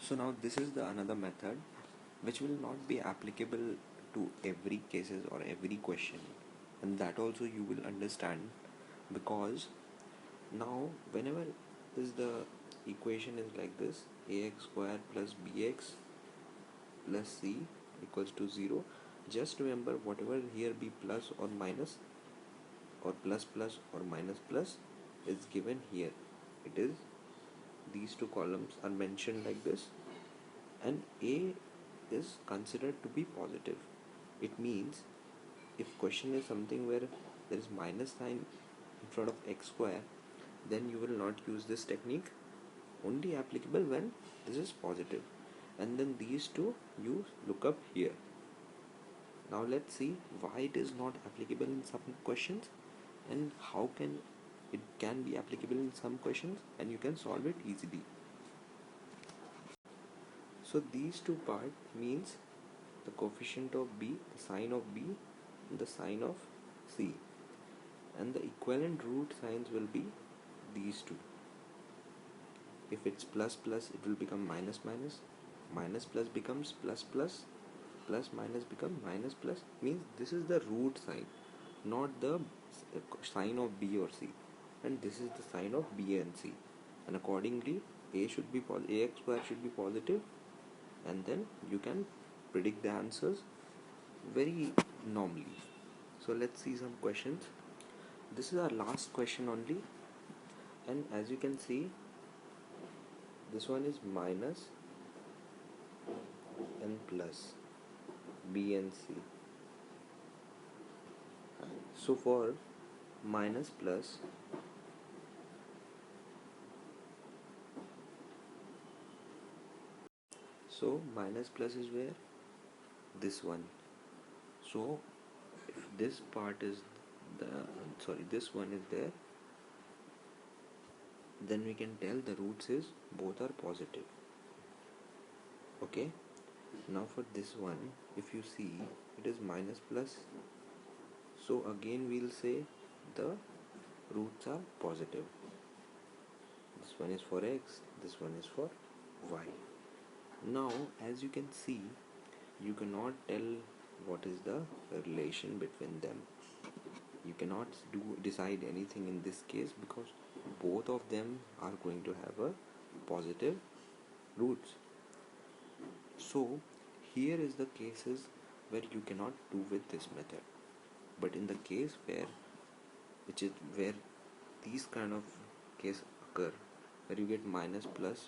So now this is the another method which will not be applicable to every cases or every question, and that also you will understand, because now whenever is the equation is like this, ax square plus bx plus c equals to 0, just remember whatever here be plus or minus or plus plus or minus plus is given here. It is these two columns are mentioned like this, and a is considered to be positive. It means if question is something where there is minus sign in front of x square, then you will not use this technique, only applicable when this is positive, and then these two you look up here. Now let's see why it is not applicable in some questions and how can it can be applicable in some questions, and you can solve it easily. So these two part means the coefficient of b, the sign of b, and the sign of c, and the equivalent root signs will be these two. If it's plus plus, it will become minus minus, minus plus becomes plus plus, plus minus become minus plus, means this is the root sign, not the sign of b or c, and this is the sign of b and c, and accordingly a should be ax square should be positive, and then you can predict the answers very normally. So let's see some questions. This is our last question only, and as you can see, this one is minus and plus b and c. So for minus plus, so minus plus is where this one. So if this part is this one is there, then we can tell the roots is both are positive. Okay, now for this one, if you see it is minus plus, so again we'll say the roots are positive. This one is for x, this one is for y. Now as you can see, you cannot tell what is the relation between them. You cannot decide anything in this case, because both of them are going to have a positive roots. So here is the cases where you cannot do with this method, but in the case where these kind of case occur, where you get minus plus,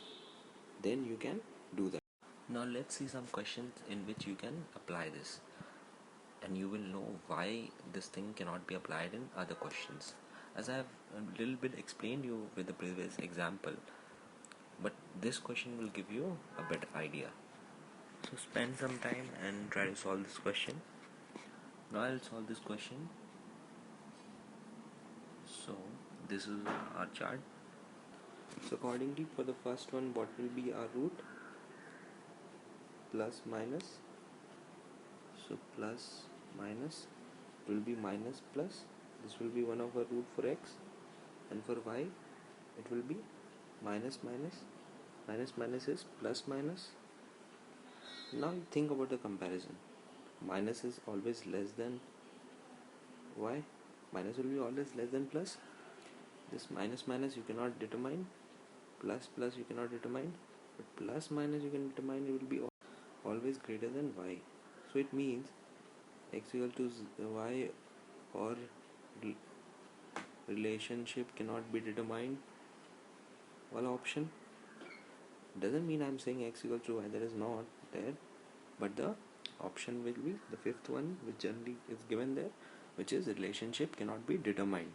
then you can do that. Now let's see some questions in which you can apply this, and you will know why this thing cannot be applied in other questions, as I have a little bit explained you with the previous example, but this question will give you a better idea. So spend some time and try to solve this question. Now I'll solve this question. So this is our chart. So accordingly, for the first one, what will be our root? Plus minus. So plus minus will be minus plus. This will be one of our root for x, and for y it will be minus minus. Minus minus is plus minus. Now think about the comparison. Minus is always less than y. Minus will be always less than plus. This minus minus you cannot determine. Plus plus you cannot determine. But plus minus you can determine. It will be always greater than y. So it means x equal to y or relationship cannot be determined. One option. Doesn't mean I'm saying x equal to y. That is not there. But the option will be the fifth one, which generally is given there, which is relationship cannot be determined.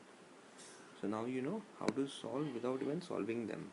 So now you know how to solve without even solving them.